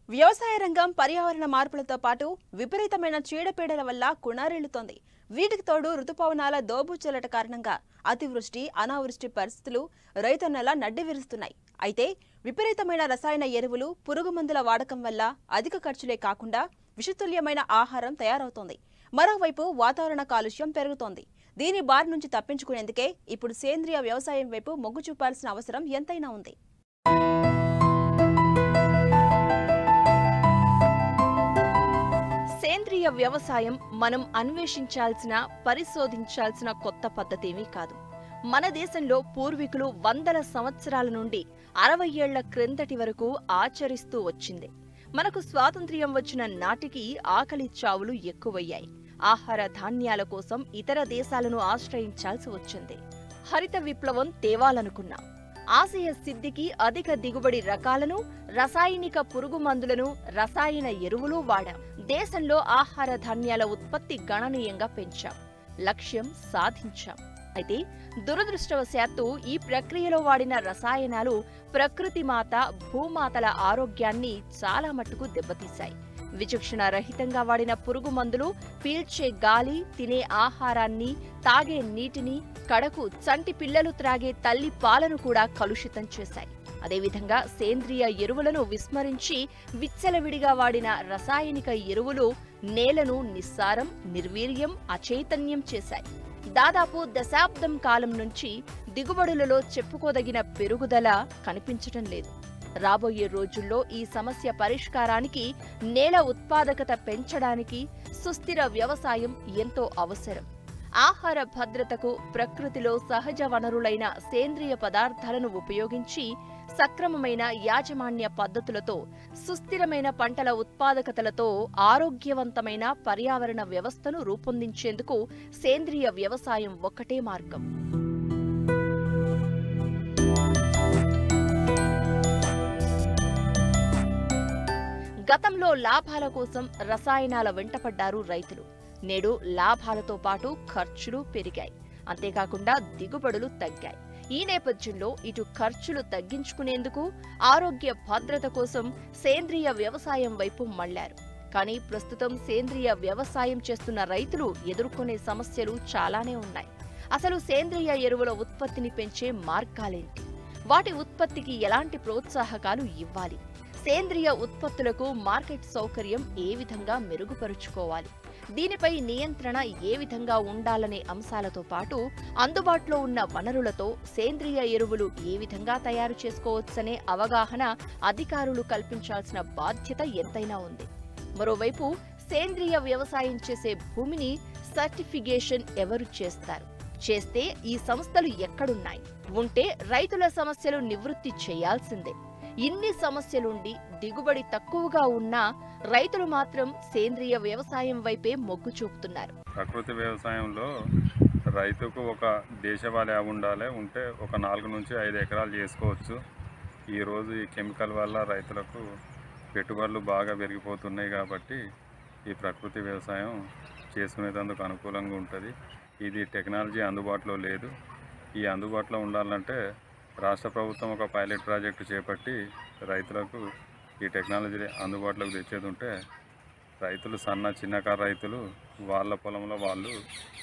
వ్యవసాయ రంగం పర్యావరణ మార్పులతో పాటు విపరీతమైన చీడపీడల వల్ల కునారిల్లుతోంది. వీటికి తోడు రుతుపవనాల దోబూచులాట కారణంగా అతివృష్టి, అనావృష్టి పరిస్థితులు రైతన్నల నడ్డి విరుస్తున్నాయి. అయితే విపరీతమైన రసాయన ఎరువులు, పురుగు మందుల వాడకం వల్ల అధిక ఖర్చులే కాకుండా విషతుల్యమైన ఆహారం తయారవుతోంది. మరోవైపు వాతావరణ కాలుష్యం పెరుగుతోంది. దీని బారి నుంచి తప్పించుకునేందుకే ఇప్పుడు సేంద్రియ వ్యవసాయం వైపు మొగ్గు చూపాల్సిన అవసరం ఎంతైనా ఉంది. సేంద్రియ వ్యవసాయం మనం అన్వేషించాల్సిన, పరిశోధించాల్సిన కొత్త పద్ధతేమీ కాదు. మన దేశంలో పూర్వీకులు వందల సంవత్సరాల నుండి 60 ఏళ్ల క్రిందటి వరకు ఆచరిస్తూ వచ్చింది. మనకు స్వాతంత్ర్యం వచ్చిన నాటికి ఆకలి చావులు ఎక్కువయ్యాయి. ఆహార ధాన్యాల కోసం ఇతర దేశాలను ఆశ్రయించాల్సి వచ్చింది. హరిత విప్లవం తేవాలనుకున్నాం. ఆశయ సిద్ధికి అధిక దిగుబడి రకాలను, రసాయనిక పురుగు మందులను, రసాయన ఎరువులు వాడాం. దేశంలో ఆహార ధాన్యాల ఉత్పత్తి గణనీయంగా పెంచాం. లక్ష్యం సాధించాం. అయితే దురదృష్టవశాత్తు ఈ ప్రక్రియలో వాడిన రసాయనాలు ప్రకృతి మాత, భూమాతల ఆరోగ్యాన్ని చాలా మట్టుకు దెబ్బతీశాయి. విచక్షణ రహితంగా వాడిన పురుగు మందులు పీల్చే గాలి, తినే ఆహారాన్ని, తాగే నీటిని, కడకు చంటి పిల్లలు త్రాగే తల్లి పాలను కూడా కలుషితం చేశాయి. అదేవిధంగా సేంద్రియ ఎరువులను విస్మరించి విచ్చలవిడిగా వాడిన రసాయనిక ఎరువులు నేలను నిస్సారం, నిర్వీర్యం, అచైతన్యం చేశాయి. దాదాపు దశాబ్దం కాలం నుంచి దిగుబడులలో చెప్పుకోదగిన పెరుగుదల కనిపించటం లేదు. రాబోయే రోజుల్లో ఈ సమస్య పరిష్కారానికి, నేల ఉత్పాదకత పెంచడానికి సుస్థిర వ్యవసాయం ఎంతో అవసరం. ఆహార భద్రతకు ప్రకృతిలో సహజ వనరులైన సేంద్రియ పదార్థాలను ఉపయోగించి సక్రమమైన యాజమాన్య పద్ధతులతో, సుస్థిరమైన పంటల ఉత్పాదకతలతో ఆరోగ్యవంతమైన పర్యావరణ వ్యవస్థను రూపొందించేందుకు సేంద్రియ వ్యవసాయం ఒక్కటే మార్గం. గతంలో లాభాల కోసం రసాయనాల వెంటపడ్డారు రైతులు. నేడు లాభాలతో పాటు ఖర్చులు పెరిగాయి. అంతేకాకుండా దిగుబడులు తగ్గాయి. ఈ నేపథ్యంలో ఇటు ఖర్చులు తగ్గించుకునేందుకు, ఆరోగ్య భద్రత కోసం సేంద్రియ వ్యవసాయం వైపు మళ్లారు. కానీ ప్రస్తుతం సేంద్రియ వ్యవసాయం చేస్తున్న రైతులు ఎదుర్కొనే సమస్యలు చాలానే ఉన్నాయి. అసలు సేంద్రియ ఎరువుల ఉత్పత్తిని పెంచే మార్గాలేంటి? వాటి ఉత్పత్తికి ఎలాంటి ప్రోత్సాహకాలు ఇవ్వాలి? సేంద్రియ ఉత్పత్తులకు మార్కెట్ సౌకర్యం ఏ విధంగా మెరుగుపరుచుకోవాలి? దీనిపై నియంత్రణ ఏ విధంగా ఉండాలనే అంశాలతో పాటు అందుబాటులో ఉన్న వనరులతో సేంద్రియ ఎరువులు ఏ విధంగా తయారు చేసుకోవచ్చనే అవగాహన అధికారులు కల్పించాల్సిన బాధ్యత ఎంతైనా ఉంది. మరోవైపు సేంద్రియ వ్యవసాయం చేసే భూమిని సర్టిఫికేషన్ ఎవరు చేస్తారు? చేస్తే ఈ సంస్థలు ఎక్కడున్నాయి? ఉంటే రైతుల సమస్యలు నివృత్తి చేయాల్సిందే. ఇన్ని సమస్యలుండి దిగుబడి తక్కువగా ఉన్నా రైతులు మాత్రం సేంద్రియ వ్యవసాయం వైపే మొగ్గు చూపుతున్నారు. ప్రకృతి వ్యవసాయంలో రైతుకు ఒక దేశవాళీ ఉండాలి. ఉంటే ఒక 4 నుంచి 5 ఎకరాలు చేసుకోవచ్చు. ఈరోజు ఈ కెమికల్ వల్ల రైతులకు పెట్టుబడులు బాగా పెరిగిపోతున్నాయి కాబట్టి ఈ ప్రకృతి వ్యవసాయం చేసుకునేందుకు అనుకూలంగా ఉంటుంది. ఇది టెక్నాలజీ అందుబాటులో లేదు. ఈ అందుబాటులో ఉండాలంటే రాష్ట్ర ప్రభుత్వం ఒక పైలట్ ప్రాజెక్టు చేపట్టి రైతులకు ఈ టెక్నాలజీ అందుబాటులోకి తెచ్చేది ఉంటే రైతులు, చిన్నకారు రైతులు వాళ్ళ పొలంలో వాళ్ళు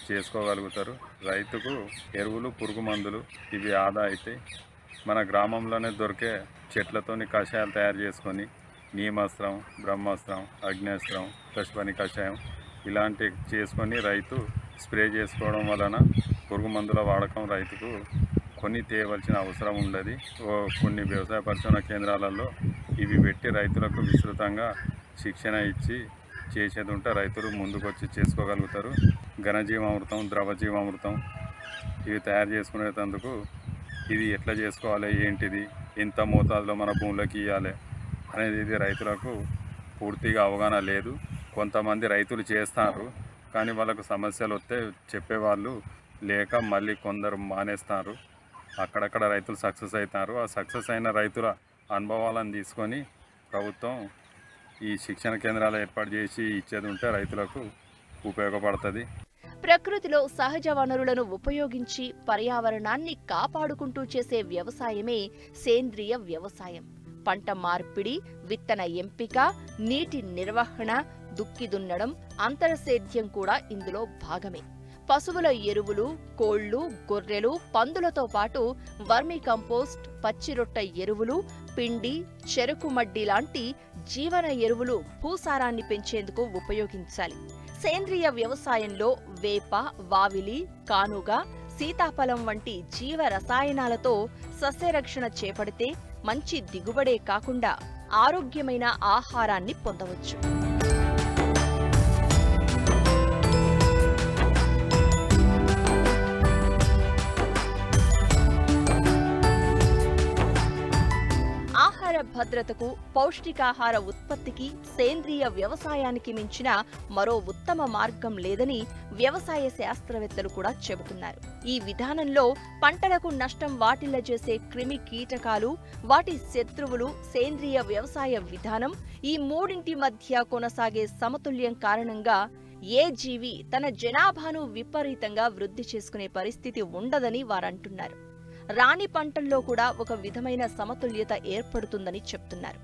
చేసుకోగలుగుతారు. రైతుకు ఎరువులు, పురుగు మందులు ఇవి ఆదా అయితే మన గ్రామంలోనే దొరికే చెట్లతోని కషాయాలు తయారు చేసుకొని నీమాస్త్రం, బ్రహ్మాస్త్రం, అగ్నేస్త్రం, పశుపని కషాయం ఇలాంటివి చేసుకొని రైతు స్ప్రే చేసుకోవడం వలన పురుగు మందుల వాడకం రైతుకు కొని తేయవలసిన అవసరం ఉండదు. కొన్ని వ్యవసాయ పరిశోధన కేంద్రాలలో ఇవి పెట్టి రైతులకు విస్తృతంగా శిక్షణ ఇచ్చి చేసేది ఉంటే రైతులు ముందుకొచ్చి చేసుకోగలుగుతారు. ఘనజీవామృతం, ద్రవజీవామృతం ఇవి తయారు చేసుకునేందుకు ఇది ఎట్లా చేసుకోవాలి, ఏంటిది, ఎంత మోతాదులో మన భూములకి ఇవ్వాలి అనేది ఇది రైతులకు పూర్తిగా అవగాహన లేదు. కొంతమంది రైతులు చేస్తారు కానీ వాళ్ళకు సమస్యలు వస్తే చెప్పేవాళ్ళు లేక మళ్ళీ కొందరు మానేస్తారు. అక్కడక్కడ రైతులు సక్సెస్ అవుతారు. ఆ సక్సెస్ అయిన రైతుల అనుభవాలను తీసుకొని ప్రభుత్వం ఈ శిక్షణ కేంద్రాలు ఏర్పాటు చేసి ఇచ్చేది ఉంటే రైతులకు ఉపయోగపడుతుంది. ప్రకృతిలో సహజ వనరులను ఉపయోగించి పర్యావరణాన్ని కాపాడుకుంటూ చేసే వ్యవసాయమే సేంద్రియ వ్యవసాయం. పంట మార్పిడి, విత్తన ఎంపిక, నీటి నిర్వహణ, దుక్కి దున్నడం, అంతర సేద్యం కూడా ఇందులో భాగమే. పశువుల ఎరువులు, కోళ్లు, గొర్రెలు, పందులతో పాటు వర్మీ కంపోస్ట్, పచ్చిరొట్ట ఎరువులు, పిండి, చెరకు మడ్డి లాంటి జీవన ఎరువులు భూసారాన్ని పెంచేందుకు ఉపయోగించాలి. సేంద్రియ వ్యవసాయంలో వేప, వావిలి, కానుగ, సీతాఫలం వంటి జీవ రసాయనాలతో సస్యరక్షణ చేపడితే మంచి దిగుబడే కాకుండా ఆరోగ్యమైన ఆహారాన్ని పొందవచ్చు. ఆహార భద్రతకు, పౌష్టికాహార ఉత్పత్తికి సేంద్రియ వ్యవసాయానికి మించిన మరో ఉత్తమ మార్గం లేదని వ్యవసాయ శాస్త్రవేత్తలు కూడా చెబుతున్నారు. ఈ విధానంలో పంటలకు నష్టం వాటిల్లజేసే క్రిమి కీటకాలు, వాటి శత్రువులు, సేంద్రియ వ్యవసాయ విధానం, ఈ మూడింటి మధ్య కొనసాగే సమతుల్యం కారణంగా ఏ జీవి తన జనాభాను విపరీతంగా వృద్ధి చేసుకునే పరిస్థితి ఉండదని వారంటున్నారు. రాణి పంటల్లో కూడా ఒక విధమైన సమతుల్యత ఏర్పడుతుందని చెప్తున్నారు.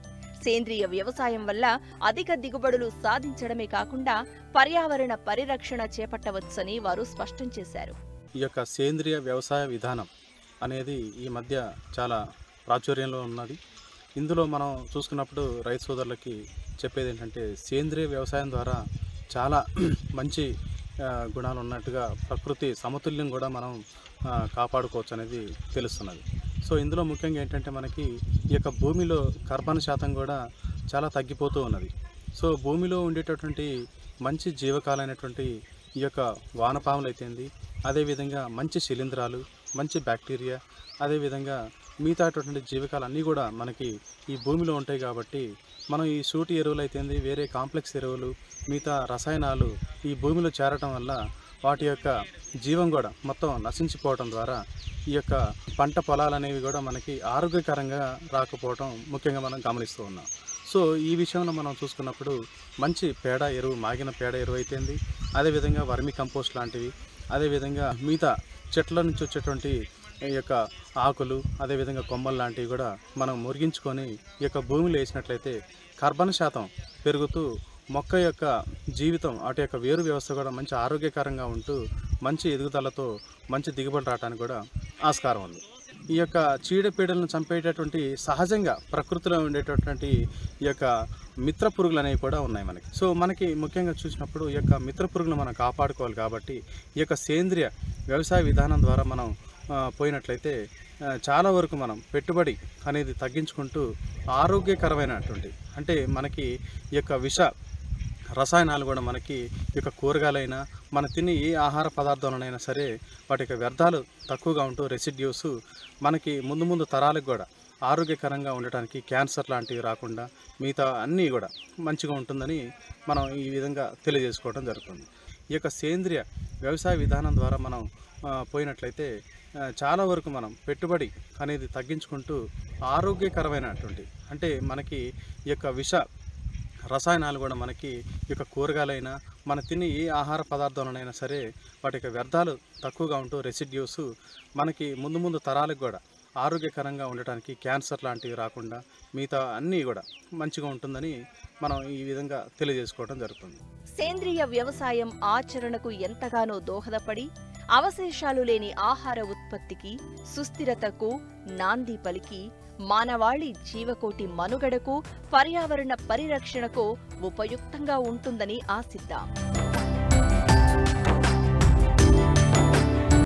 సేంద్రియ వ్యవసాయం వల్ల అధిక దిగుబడులు సాధించడమే కాకుండా పర్యావరణ పరిరక్షణ చేపట్టవచ్చని వారు స్పష్టం చేశారు. ఈ యొక్క సేంద్రియ వ్యవసాయ విధానం అనేది ఈ మధ్య చాలా ప్రాచుర్యంలో ఉన్నది. ఇందులో మనం చూసుకున్నప్పుడు రైతు సోదరులకి చెప్పేది ఏంటంటే, సేంద్రియ వ్యవసాయం ద్వారా చాలా మంచి గుణాలు ఉన్నట్టుగా ప్రకృతి సమతుల్యం కూడా మనం కాపాడుకోవచ్చు అనేది తెలుస్తున్నది. సో ఇందులో ముఖ్యంగా ఏంటంటే, మనకి ఈ యొక్క భూమిలో కార్బన్ శాతం కూడా చాలా తగ్గిపోతూ ఉన్నది. సో భూమిలో ఉండేటటువంటి మంచి జీవకాలైనటువంటి ఈ యొక్క వానపాములు అయితేంది, అదేవిధంగా మంచి శిలీంధ్రాలు, మంచి బ్యాక్టీరియా, అదేవిధంగా మిగతాటువంటి జీవకాలు అన్నీ కూడా మనకి ఈ భూమిలో ఉంటాయి. కాబట్టి మనం ఈ సూటి ఎరువులు అయితేంది, వేరే కాంప్లెక్స్ ఎరువులు, మిగతా రసాయనాలు ఈ భూమిలో చేరటం వల్ల వాటి యొక్క జీవం కూడా మొత్తం నశించిపోవడం ద్వారా ఈ యొక్క పంట పొలాలు అనేవి కూడా మనకి ఆరోగ్యకరంగా రాకపోవడం ముఖ్యంగా మనం గమనిస్తూ ఉన్నాం. సో ఈ విషయంలో మనం చూసుకున్నప్పుడు మంచి పేడ ఎరువు, మాగిన పేడ ఎరువు అయితేంది, అదేవిధంగా వర్మి కంపోస్ట్ లాంటివి, అదేవిధంగా మిగతా చెట్ల నుంచి వచ్చేటువంటి ఈ యొక్క ఆకులు, అదేవిధంగా కొమ్మలు లాంటివి కూడా మనం మురిగించుకొని ఈ యొక్క భూమిలో వేసినట్లయితే కార్బన్ శాతం పెరుగుతూ మొక్క యొక్క జీవితం, అటు యొక్క వేరు వ్యవస్థ కూడా మంచి ఆరోగ్యకరంగా ఉంటూ మంచి ఎదుగుదలతో మంచి దిగుబడి రావడానికి కూడా ఆస్కారం ఉంది. ఈ యొక్క చీడపీడలను చంపేటటువంటి సహజంగా ప్రకృతిలో ఉండేటటువంటి ఈ యొక్క మిత్ర పురుగులు అనేవి కూడా ఉన్నాయి మనకి. సో మనకి ముఖ్యంగా చూసినప్పుడు ఈ యొక్క మిత్ర పురుగులను మనం కాపాడుకోవాలి. కాబట్టి ఈ యొక్క సేంద్రియ వ్యవసాయ విధానం ద్వారా మనం పోయినట్లయితే చాలా వరకు మనం పెట్టుబడి అనేది తగ్గించుకుంటూ ఆరోగ్యకరమైనటువంటి, అంటే మనకి ఈ యొక్క విష రసాయనాలు కూడా మనకి ఈ యొక్క కూరగాయలైనా, మన తినే ఏ ఆహార పదార్థాలనైనా సరే వాటి యొక్క వ్యర్థాలు తక్కువగా ఉంటూ రెసిడ్యూస్ మనకి ముందు తరాలకు కూడా ఆరోగ్యకరంగా ఉండటానికి, క్యాన్సర్ లాంటివి రాకుండా మిగతా అన్నీ కూడా మంచిగా ఉంటుందని మనం ఈ విధంగా తెలియజేసుకోవడం జరుగుతుంది. ఈ యొక్క సేంద్రియ వ్యవసాయ విధానం ద్వారా మనం పోయినట్లయితే చాలా వరకు మనం పెట్టుబడి అనేది తగ్గించుకుంటూ ఆరోగ్యకరమైనటువంటి, అంటే మనకి ఈ యొక్క విష రసాయనాలు కూడా మనకి ఈ యొక్క కూరగాయలైనా, మన తినే ఏ ఆహార పదార్థాలనైనా సరే వాటి యొక్క వ్యర్థాలు తక్కువగా ఉంటూ రెసిడ్యూస్ మనకి ముందు తరాలకు కూడా ఆరోగ్యకరంగా ఉండటానికి, క్యాన్సర్ లాంటివి రాకుండా మిగతా అన్నీ కూడా మంచిగా ఉంటుందని మనం ఈ విధంగా తెలియజేసుకోవడం జరుగుతుంది. సేంద్రియ వ్యవసాయం ఆచరణకు ఎంతగానో దోహదపడి అవశేషాలు లేని ఆహార ఉత్పత్తికి, సుస్థిరతకు నాంది పలికి మానవాళి జీవకోటి మనుగడకు, పర్యావరణ పరిరక్షణకు ఉపయుక్తంగా ఉంటుందని ఆశిద్దాం.